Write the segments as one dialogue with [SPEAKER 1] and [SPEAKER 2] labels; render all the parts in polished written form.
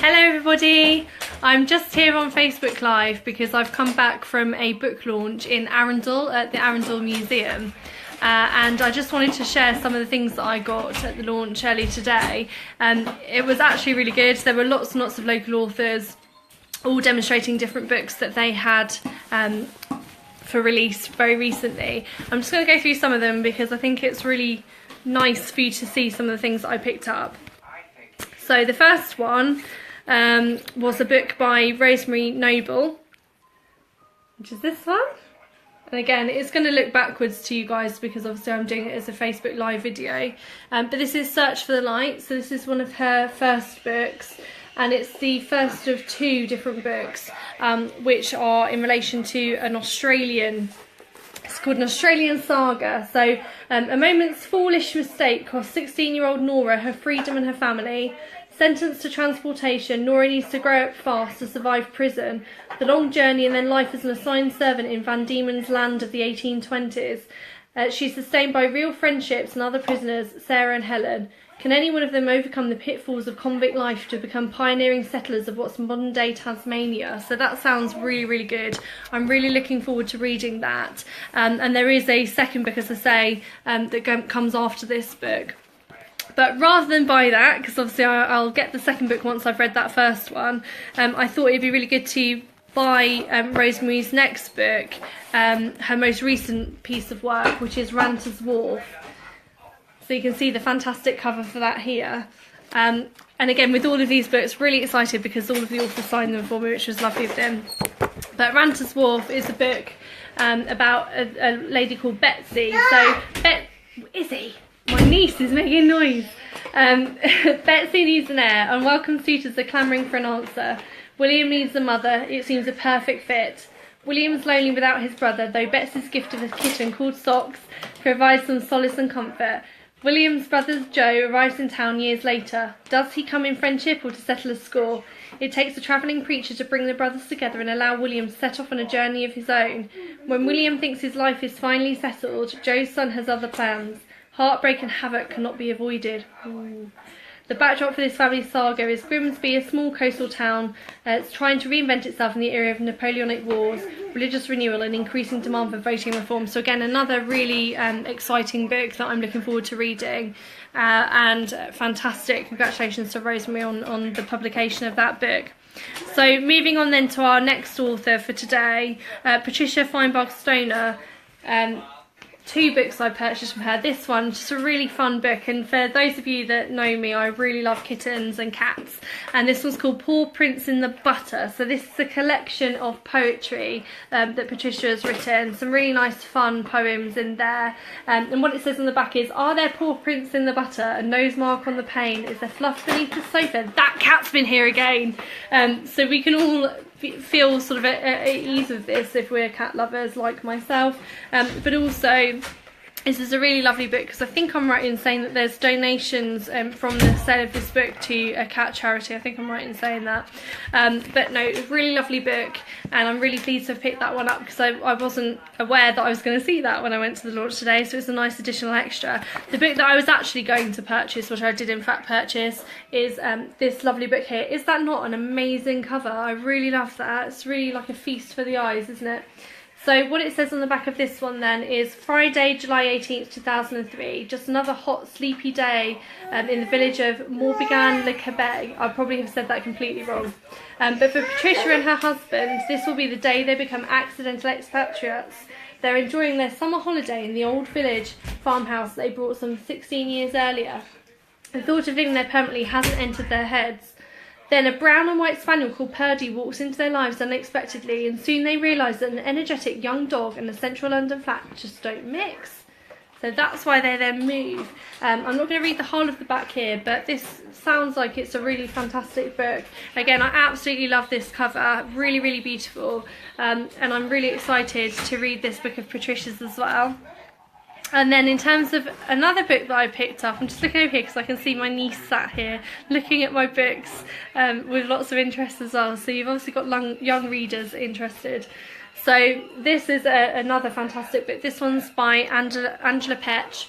[SPEAKER 1] Hello everybody, I'm just here on Facebook Live because I've come back from a book launch in Arundel at the Arundel Museum, and I just wanted to share some of the things that I got at the launch earlier today. It was actually really good. There were lots and lots of local authors all demonstrating different books that they had for release very recently. I'm just going to go through some of them because I think it's really nice for you to see some of the things that I picked up. So the first one was a book by Rosemary Noble, which is this one. And again, it's going to look backwards to you guys because obviously I'm doing it as a Facebook Live video. But this is Search for the Light. So this is one of her first books. And it's the first of two different books which are in relation to an Australian, it's called an Australian saga. So a moment's foolish mistake cost 16-year-old Nora her freedom and her family. Sentenced to transportation, Nora needs to grow up fast to survive prison, the long journey and then life as an assigned servant in Van Diemen's Land of the 1820s. She's sustained by real friendships and other prisoners, Sarah and Helen. Can any one of them overcome the pitfalls of convict life to become pioneering settlers of what's modern day Tasmania? So that sounds really, really good. I'm really looking forward to reading that. And there is a second book, as I say, that comes after this book. But rather than buy that, because obviously I'll get the second book once I've read that first one, I thought it'd be really good to buy Rosemary's next book, her most recent piece of work, which is Ranter's Wharf. So you can see the fantastic cover for that here. And again, with all of these books, really excited because all of the authors signed them for me, which was lovely of them. But Ranter's Wharf is a book about a lady called Betsy. So, Izzy, my niece is making noise. Betsy needs an heir. Unwelcome suitors are clamouring for an answer. William needs a mother. It seems a perfect fit. William's lonely without his brother, though Betsy's gift of a kitten called Socks provides some solace and comfort. William's brother Joe arrives in town years later. Does he come in friendship or to settle a score? It takes a travelling preacher to bring the brothers together and allow William to set off on a journey of his own. When William thinks his life is finally settled, Joe's son has other plans. Heartbreak and havoc cannot be avoided. Ooh. The backdrop for this family saga is Grimsby, a small coastal town. It's trying to reinvent itself in the era of Napoleonic Wars, religious renewal and increasing demand for voting reform. So again, another really exciting book that I'm looking forward to reading. And fantastic. Congratulations to Rosemary on the publication of that book. So moving on then to our next author for today, Patricia Feinberg-Stoner. Two books I purchased from her. This one, just a really fun book, and for those of you that know me, I really love kittens and cats, and this one's called Paw Prints in the Butter. So this is a collection of poetry that Patricia has written, some really nice fun poems in there, and what it says on the back is, are there paw prints in the butter, a nose mark on the pane, is there fluff beneath the sofa? That cat's been here again. So we can all feel sort of at ease with this if we're cat lovers like myself, but also this is a really lovely book because I think I'm right in saying that there's donations from the sale of this book to a cat charity. I think I'm right in saying that. But no, it's a really lovely book, and I'm really pleased to have picked that one up because I wasn't aware that I was going to see that when I went to the launch today, so it's a nice additional extra. The book that I was actually going to purchase, which I did in fact purchase, is this lovely book here. Is that not an amazing cover? I really love that. It's really like a feast for the eyes, isn't it? So what it says on the back of this one then is Friday, July 18th, 2003. Just another hot, sleepy day in the village of Morbihan-le-Cabet. I probably have said that completely wrong. But for Patricia and her husband, this will be the day they become accidental expatriates. They're enjoying their summer holiday in the old village farmhouse they bought some 16 years earlier. The thought of living there permanently hasn't entered their heads. Then a brown and white spaniel called Purdy walks into their lives unexpectedly, and soon they realise that an energetic young dog and a central London flat just don't mix. So that's why they then move. I'm not going to read the whole of the back here, but this sounds like it's a really fantastic book. Again, I absolutely love this cover, really, really beautiful, and I'm really excited to read this book of Patricia's as well. And then in terms of another book that I picked up, I'm just looking over here because I can see my niece sat here looking at my books with lots of interest as well. So you've obviously got young readers interested. So this is another fantastic book. This one's by Angela Petch.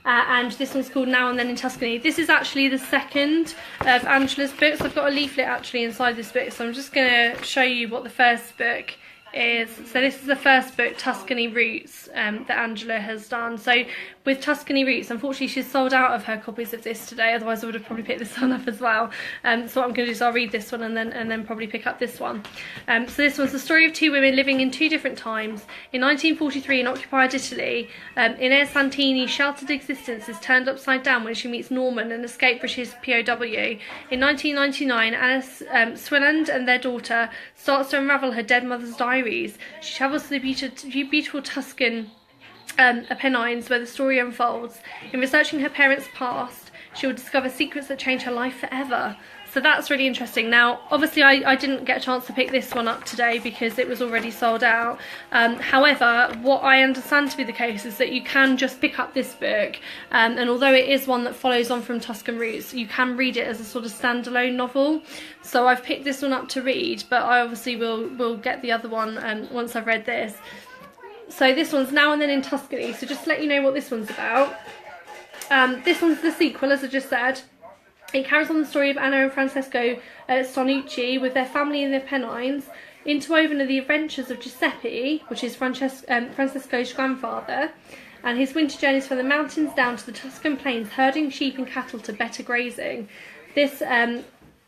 [SPEAKER 1] and this one's called Now and Then in Tuscany. This is actually the second of Angela's books. I've got a leaflet actually inside this book, so I'm just going to show you what the first book is. So this is the first book, Tuscany Roots, that Angela has done. So with Tuscany Roots, unfortunately she's sold out of her copies of this today, otherwise I would have probably picked this one up as well. So what I'm going to do is I'll read this one and then probably pick up this one. So this one's the story of two women living in two different times. In 1943 in occupied Italy, Inez Santini's sheltered existence is turned upside down when she meets Norman, an escaped British POW. In 1999, Alice Swilland and their daughter starts to unravel her dead mother's diary. She travels to the beautiful Tuscan Apennines where the story unfolds. In researching her parents' past, she will discover secrets that change her life forever. So that's really interesting. Now, obviously, I didn't get a chance to pick this one up today because it was already sold out. However, what I understand to be the case is that you can just pick up this book, and although it is one that follows on from Tuscan Roots, you can read it as a sort of standalone novel. So I've picked this one up to read, but I obviously will get the other one once I've read this. So this one's Now and Then in Tuscany. So just to let you know what this one's about. This one's the sequel, as I just said. It carries on the story of Anna and Francesco Stonucci with their family in the Apennines. Interwoven are the adventures of Giuseppe, which is Francesco's grandfather, and his winter journeys from the mountains down to the Tuscan plains, herding sheep and cattle to better grazing. This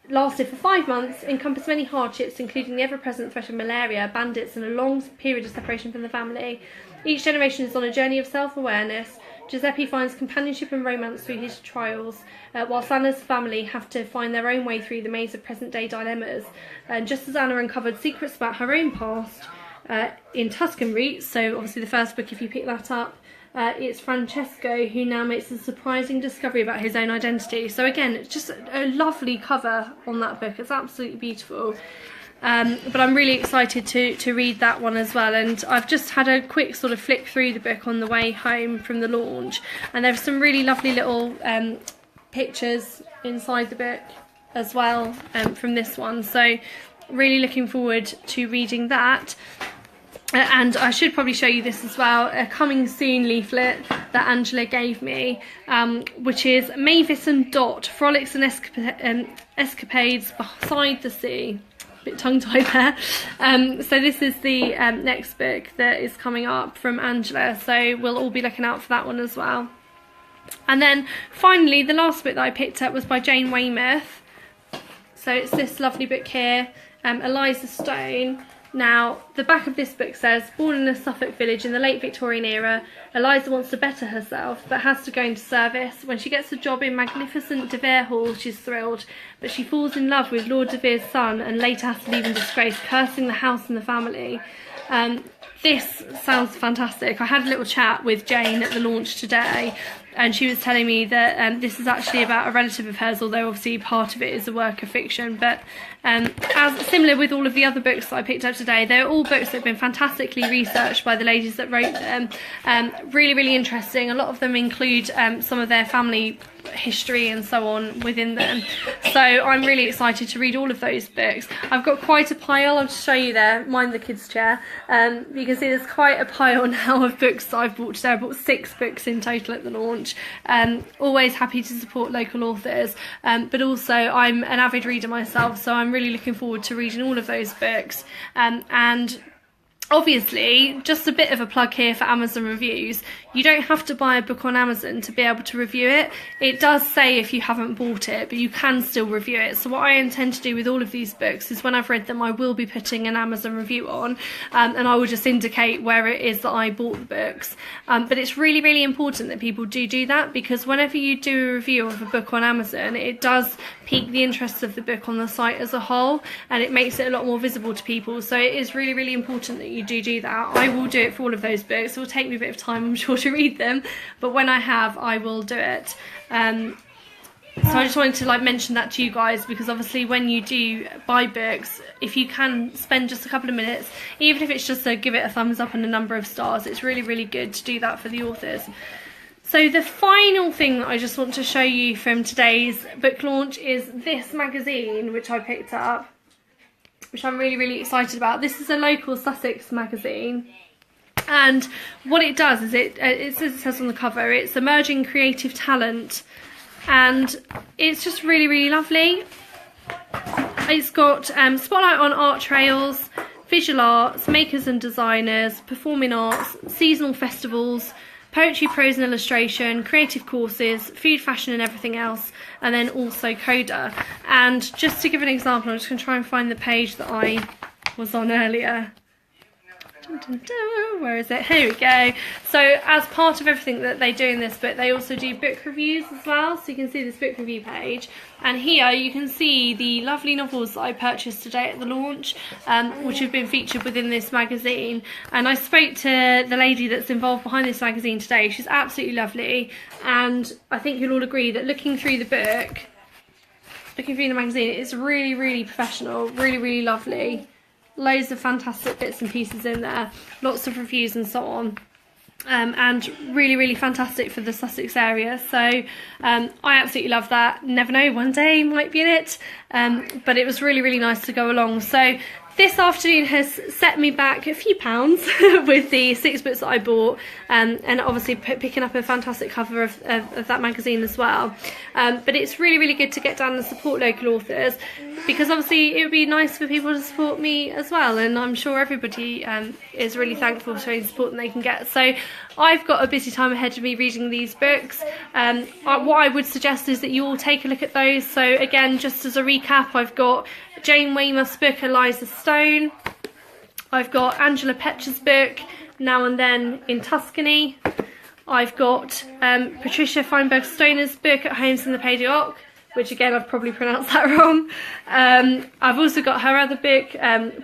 [SPEAKER 1] lasted for 5 months, encompassed many hardships, including the ever-present threat of malaria, bandits, and a long period of separation from the family. Each generation is on a journey of self-awareness. Giuseppe finds companionship and romance through his trials, whilst Anna's family have to find their own way through the maze of present-day dilemmas. And just as Anna uncovered secrets about her own past in Tuscan Roots, so obviously the first book, if you pick that up, it's Francesco who now makes a surprising discovery about his own identity. So again, it's just a lovely cover on that book. It's absolutely beautiful. But I'm really excited to read that one as well, and I've just had a quick sort of flick through the book on the way home from the launch, and there's some really lovely little pictures inside the book as well from this one, so really looking forward to reading that. And I should probably show you this as well, a coming soon leaflet that Angela gave me, which is Mavis and Dot, Frolics and Escapades Beside the Sea. Bit tongue-tied there. So this is the next book that is coming up from Angela, so we'll all be looking out for that one as well. And then finally, the last book that I picked up was by Jane Weymouth. So it's this lovely book here, Eliza Stone. Now, the back of this book says, born in a Suffolk village in the late Victorian era, Eliza wants to better herself, but has to go into service. When she gets a job in magnificent De Vere Hall, she's thrilled, but she falls in love with Lord De Vere's son and later has to leave in disgrace, cursing the house and the family. This sounds fantastic. I had a little chat with Jane at the launch today, and she was telling me that this is actually about a relative of hers, although obviously part of it is a work of fiction. But as similar with all of the other books that I picked up today, they're all books that have been fantastically researched by the ladies that wrote them. Really, really interesting. A lot of them include some of their family history and so on within them, so I'm really excited to read all of those books. I've got quite a pile. I'll just show you there, mind the kids chair. You can see there's quite a pile now of books that I've bought today. I bought 6 books in total at the launch. Always happy to support local authors, but also I'm an avid reader myself, so I'm really looking forward to reading all of those books. And obviously, just a bit of a plug here for Amazon reviews. You don't have to buy a book on Amazon to be able to review it. It does say if you haven't bought it, but you can still review it. So what I intend to do with all of these books is when I've read them, I will be putting an Amazon review on, and I will just indicate where it is that I bought the books. But it's really, really important that people do that, because whenever you do a review of a book on Amazon, it does pique the interest of the book on the site as a whole, and it makes it a lot more visible to people. So it is really, really important that you do that. I will do it for all of those books. It will take me a bit of time, I'm sure, to read them, but when I have, I will do it. So I just wanted to mention that to you guys, because obviously when you do buy books, if you can spend just a couple of minutes, even if it's just to give it a thumbs up and a number of stars, it's really, really good to do that for the authors. So the final thing that I just want to show you from today's book launch is this magazine, which I picked up, which I'm really, really excited about. This is a local Sussex magazine, And what it does is it says on the cover, it's emerging creative talent, and it's just really, really lovely. It's got spotlight on art trails, visual arts, makers and designers, performing arts, seasonal festivals, poetry, prose and illustration, creative courses, food, fashion and everything else, and then also Coda. And just to give an example, I'm just going to try and find the page that I was on earlier. Dun, dun, dun. Where is it? Here we go. So as part of everything that they do in this book, they also do book reviews as well. So you can see this book review page, and here you can see the lovely novels that I purchased today at the launch, which have been featured within this magazine. And I spoke to the lady that's involved behind this magazine today. She's absolutely lovely, and I think you'll all agree that looking through the magazine, it's really, really professional, really, really lovely. Loads of fantastic bits and pieces in there, lots of reviews and so on, and really, really fantastic for the Sussex area. So I absolutely love that. Never know, one day might be in it, but it was really, really nice to go along. So this afternoon has set me back a few pounds with the 6 books that I bought, and obviously picking up a fantastic cover of that magazine as well. But it's really, really good to get down and support local authors, because obviously it would be nice for people to support me as well, and I'm sure everybody is really thankful for any support that they can get. So I've got a busy time ahead of me reading these books. What I would suggest is that you all take a look at those. So again, just as a recap, I've got Jane Weymouth's book Eliza Stone, I've got Angela Petcher's book Now and Then in Tuscany, I've got Patricia Feinberg Stoner's book At Homes in the Pays d'Oc, which again I've probably pronounced that wrong. I've also got her other book,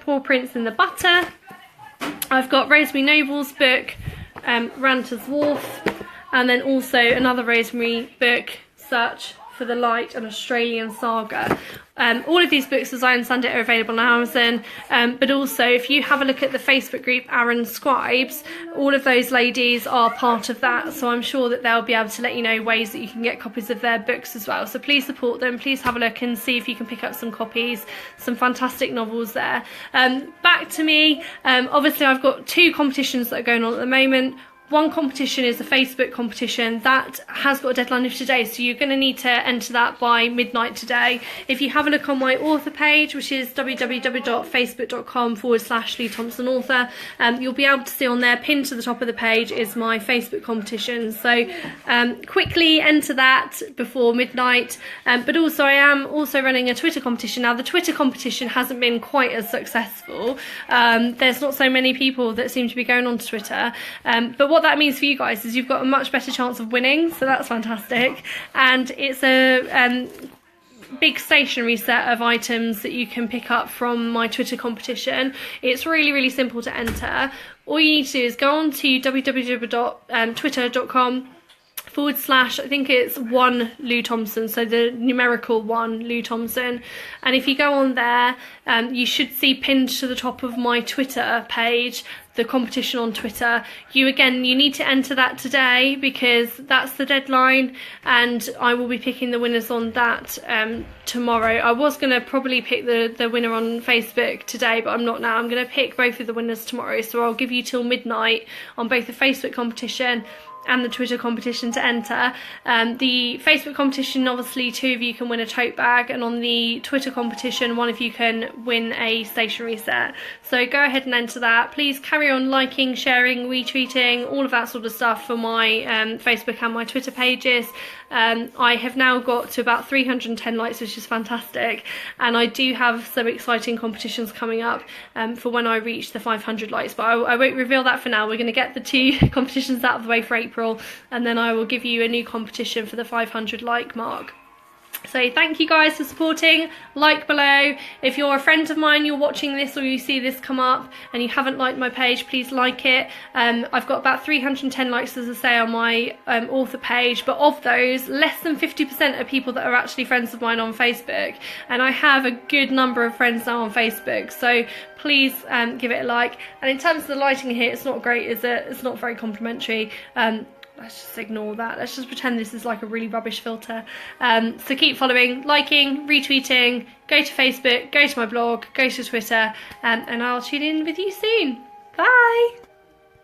[SPEAKER 1] Poor Prince in the Butter. I've got Rosemary Noble's book, Ranter's Wharf, and then also another Rosemary book, Search for the Light, an Australian Saga. All of these books, as I understand it, are available on Amazon, but also if you have a look at the Facebook group Arun Scribes, all of those ladies are part of that, so I'm sure that they'll be able to let you know ways that you can get copies of their books as well. So please support them, please have a look and see if you can pick up some copies. Some fantastic novels there. Back to me, obviously I've got 2 competitions that are going on at the moment. One competition is a Facebook competition that has got a deadline of today, so you're going to need to enter that by midnight today. If you have a look on my author page, which is www.facebook.com/LouThompsonAuthor, you'll be able to see on there, pinned to the top of the page, is my Facebook competition. So quickly enter that before midnight. But also I am also running a Twitter competition. Now the Twitter competition hasn't been quite as successful. There's not so many people that seem to be going on to Twitter, but what that means for you guys is you've got a much better chance of winning, so that's fantastic. And it's a big stationery set of items that you can pick up from my Twitter competition. It's really, really simple to enter. All you need to do is go on to www.twitter.com/ I think it's 1 Lou Thompson, so the numerical 1 Lou Thompson, and if you go on there, you should see pinned to the top of my Twitter page the competition on Twitter. You need to enter that today, because that's the deadline, and I will be picking the winners on that tomorrow. I was going to probably pick the winner on Facebook today, but I'm not now. I'm going to pick both of the winners tomorrow, so I'll give you till midnight on both the Facebook competition and the Twitter competition to enter. The Facebook competition, obviously 2 of you can win a tote bag, and on the Twitter competition 1 of you can win a stationery set. So go ahead and enter that. Please carry on liking, sharing, retweeting, all of that sort of stuff for my Facebook and my Twitter pages. I have now got to about 310 likes, which is fantastic, and I do have some exciting competitions coming up for when I reach the 500 likes, but I won't reveal that for now. We're going to get the 2 competitions out of the way for April, and then I will give you a new competition for the 500 like mark. So thank you guys for supporting. Like below. If you're a friend of mine, you're watching this or you see this come up and you haven't liked my page, please like it. I've got about 310 likes, as I say, on my author page, but of those, less than 50% are people that are actually friends of mine on Facebook, and I have a good number of friends now on Facebook, so please give it a like. And in terms of the lighting here, it's not great, is it? It's not very complimentary. Let's just ignore that. Let's just pretend this is like a really rubbish filter. So keep following, liking, retweeting, go to Facebook, go to my blog, go to Twitter, and I'll tune in with you soon. Bye!